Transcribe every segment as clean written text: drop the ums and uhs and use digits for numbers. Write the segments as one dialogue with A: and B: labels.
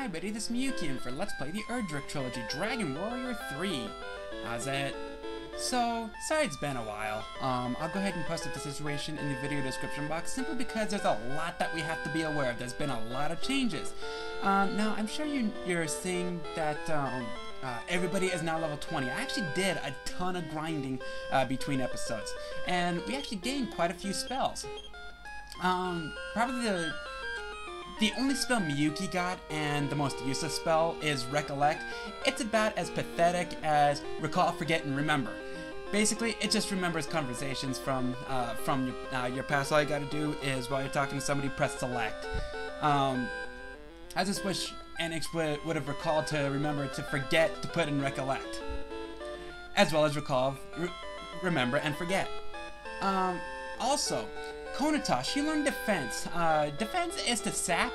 A: Hi buddy, this is Miyuki for Let's Play the Erdrick Trilogy, Dragon Warrior 3. How's it? So, sorry it's been a while. I'll go ahead and post up the situation in the video description box simply because there's a lot that we have to be aware of. There's been a lot of changes. Now, I'm sure you're seeing that everybody is now level 20. I actually did a ton of grinding between episodes, and we actually gained quite a few spells. Probably the only spell Miyuki got, and the most useless spell, is Recollect. It's about as pathetic as Recall, Forget, and Remember. Basically, it just remembers conversations from your past. All you gotta do is, while you're talking to somebody, press Select. I just wish NX would have recalled to remember to forget to put in Recollect, as well as Recall, Remember, and Forget. Also, Konata, she learned Defense. Defense is to sap,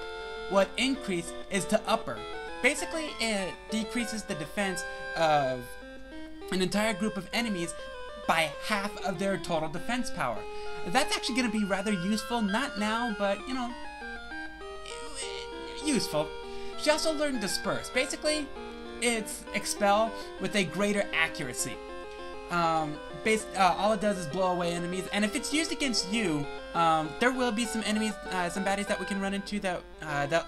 A: what Increase is to upper. Basically, it decreases the defense of an entire group of enemies by half of their total defense power. That's actually going to be rather useful, not now, but, you know, useful. She also learned Disperse. Basically, it's Expel with a greater accuracy. All it does is blow away enemies, and if it's used against you, there will be some enemies, some baddies that we can run into that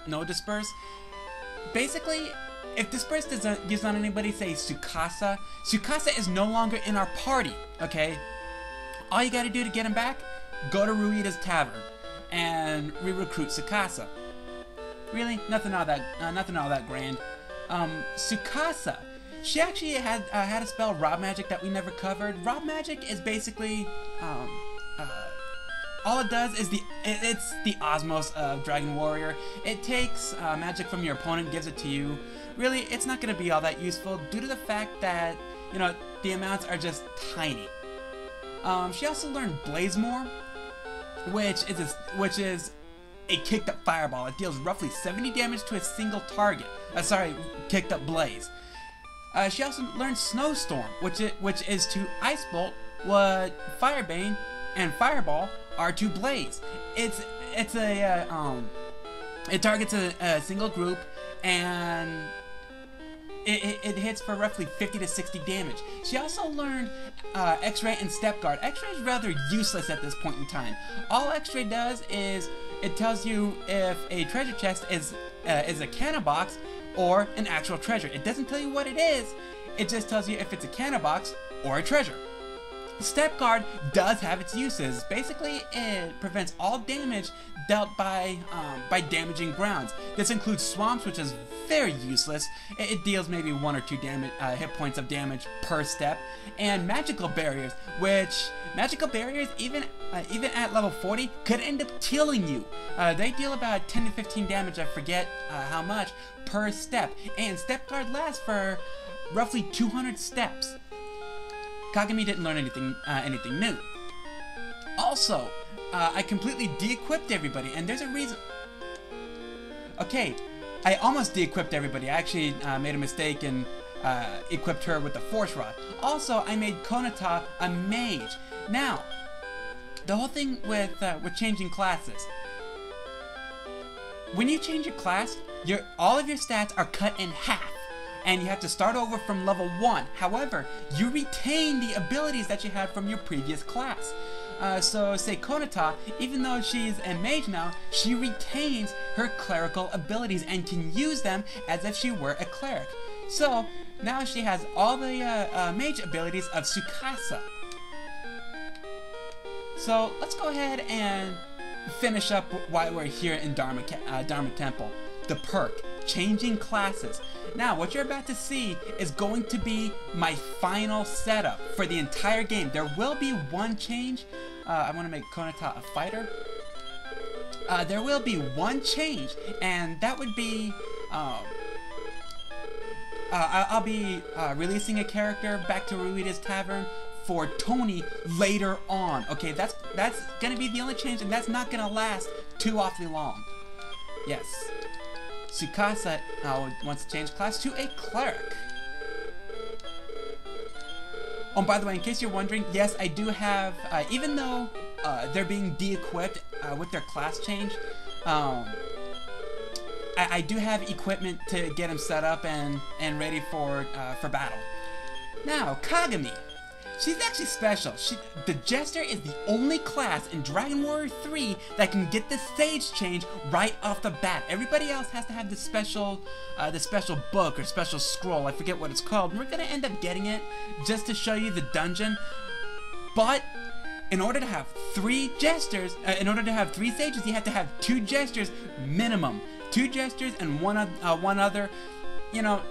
A: know Disperse. Basically, if Disperse isn't used on anybody, say Tsukasa is no longer in our party, okay? All you gotta do to get him back, go to Ruida's Tavern and re-recruit Tsukasa. Really? Nothing all that grand. Tsukasa, she actually had a spell, Rob Magic, that we never covered. Rob Magic is basically, all it does is it's the osmos of Dragon Warrior. It takes magic from your opponent, gives it to you. Really, it's not going to be all that useful due to the fact that, you know, the amounts are just tiny. She also learned Blazemore, which is a kicked up fireball. It deals roughly 70 damage to a single target. Kicked up blaze. She also learned Snowstorm, which is to Ice Bolt what Firebane and Fireball are to Blaze. It targets a single group, and it hits for roughly 50 to 60 damage. She also learned X-Ray and Step Guard. X-Ray is rather useless at this point in time. All X-Ray does is it tells you if a treasure chest is a canna box or an actual treasure. It doesn't tell you what it is, it just tells you if it's a canna box or a treasure. Step Guard does have its uses. Basically, it prevents all damage dealt by damaging grounds. This includes swamps, which is very useless. It deals maybe 1 or 2 hit points of damage per step, and magical barriers, which even at level 40 could end up killing you. They deal about 10 to 15 damage, I forget how much, per step, and Step Guard lasts for roughly 200 steps. Kagami didn't learn anything new. Also, I completely de-equipped everybody, and there's a reason. Okay, I almost de-equipped everybody. I actually made a mistake and equipped her with the Force Rod. Also, I made Konata a mage. Now, the whole thing with changing classes. When you change your class, all of your stats are cut in half, and you have to start over from level 1. However, you retain the abilities that you had from your previous class. So say Konata, even though she's a mage now, she retains her clerical abilities and can use them as if she were a cleric. So now she has all the mage abilities of Tsukasa. So let's go ahead and finish up while we're here in Darma Temple. The perk, changing classes. Now, what you're about to see is going to be my final setup for the entire game. There will be one change. I want to make Konata a fighter. There will be one change, and that would be I'll be releasing a character back to Ruida's Tavern for Tony later on. Okay, that's gonna be the only change, and that's not gonna last too awfully long. Yes. Tsukasa wants to change class to a cleric. Oh, by the way, in case you're wondering, yes, I do have, even though they're being de-equipped with their class change, I do have equipment to get him set up and ready for battle. Now, Kagami. She's actually special. The Jester is the only class in Dragon Warrior 3 that can get the stage change right off the bat. Everybody else has to have this special book or special scroll. I forget what it's called. And we're gonna end up getting it just to show you the dungeon. But in order to have 3 Jesters, in order to have 3 sages, you have to have 2 Jesters minimum. 2 Jesters and one other. You know,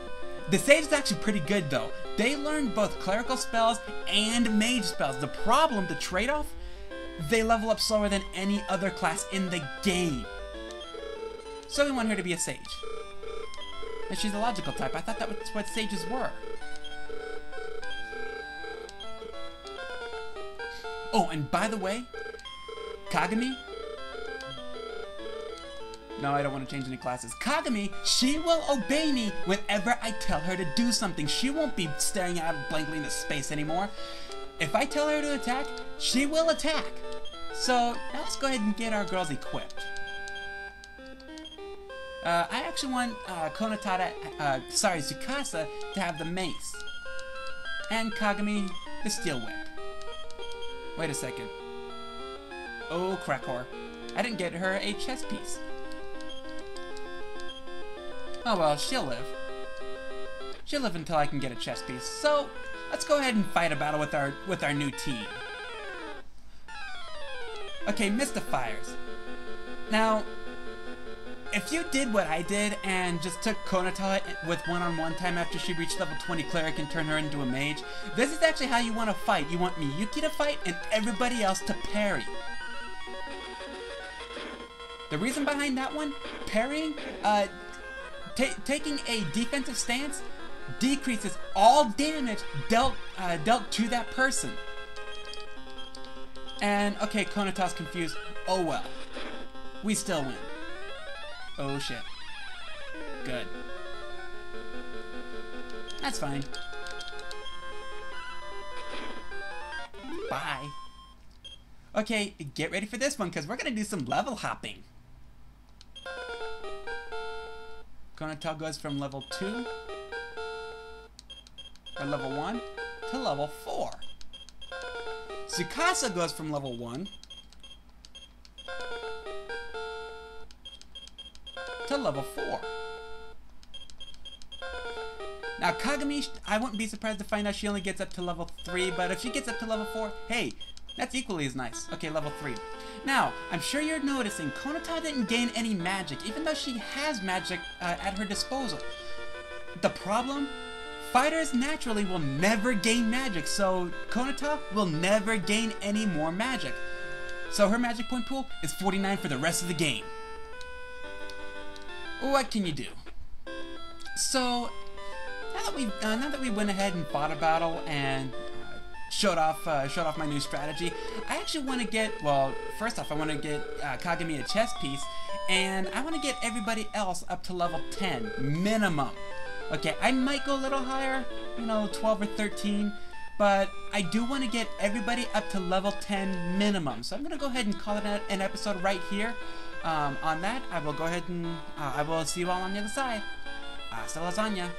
A: the sage is actually pretty good though. They learn both clerical spells and mage spells. The problem, the trade-off, they level up slower than any other class in the game. So we want her to be a sage. And she's a logical type. I thought that was what sages were. Oh, and by the way, Kagami... No, I don't want to change any classes. Kagami, she will obey me whenever I tell her to do something. She won't be staring out blankly into space anymore. If I tell her to attack, she will attack. So, now let's go ahead and get our girls equipped. I actually want Tsukasa to have the mace. And Kagami, the steel whip. Wait a second. Oh, crack whore. I didn't get her a chess piece. Oh well, she'll live. She'll live until I can get a chess piece. So, let's go ahead and fight a battle with our new team. Okay, Mystifiers. Now, if you did what I did and just took Konata with one-on-one time after she reached level 20 cleric and turned her into a mage, this is actually how you want to fight. You want Miyuki to fight and everybody else to parry. The reason behind that one, parrying, taking a defensive stance decreases all damage dealt to that person. And okay, Konata's confused. Oh well, we still win. Oh shit. Good. That's fine. Bye. Okay, get ready for this one because we're gonna do some level hopping. Konata goes from level 2 or level 1 to level 4. Tsukasa goes from level 1 to level 4. Now Kagami, I wouldn't be surprised to find out she only gets up to level 3, but if she gets up to level 4, hey, that's equally as nice. Okay, level 3. Now, I'm sure you're noticing Konata didn't gain any magic, even though she has magic at her disposal. The problem? Fighters naturally will never gain magic, so Konata will never gain any more magic. So her magic point pool is 49 for the rest of the game. What can you do? So, now that we went ahead and fought a battle and showed off my new strategy, I actually want to get, well, first off, I want to get Kagami a chess piece, and I want to get everybody else up to level 10 minimum. Okay, I might go a little higher, you know, 12 or 13, but I do want to get everybody up to level 10 minimum. So I'm going to go ahead and call it an episode right here. On that, I will go ahead and I will see you all on the other side. Hasta lasagna.